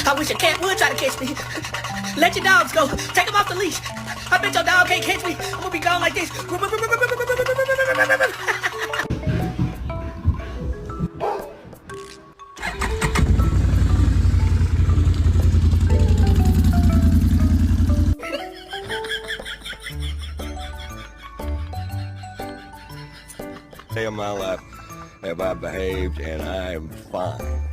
I wish a cat would try to catch me. Let your dogs go. Take them off the leash. I bet your dog can't catch me. I'm gonna be gone like this. Day of my life have I behaved, and I am fine.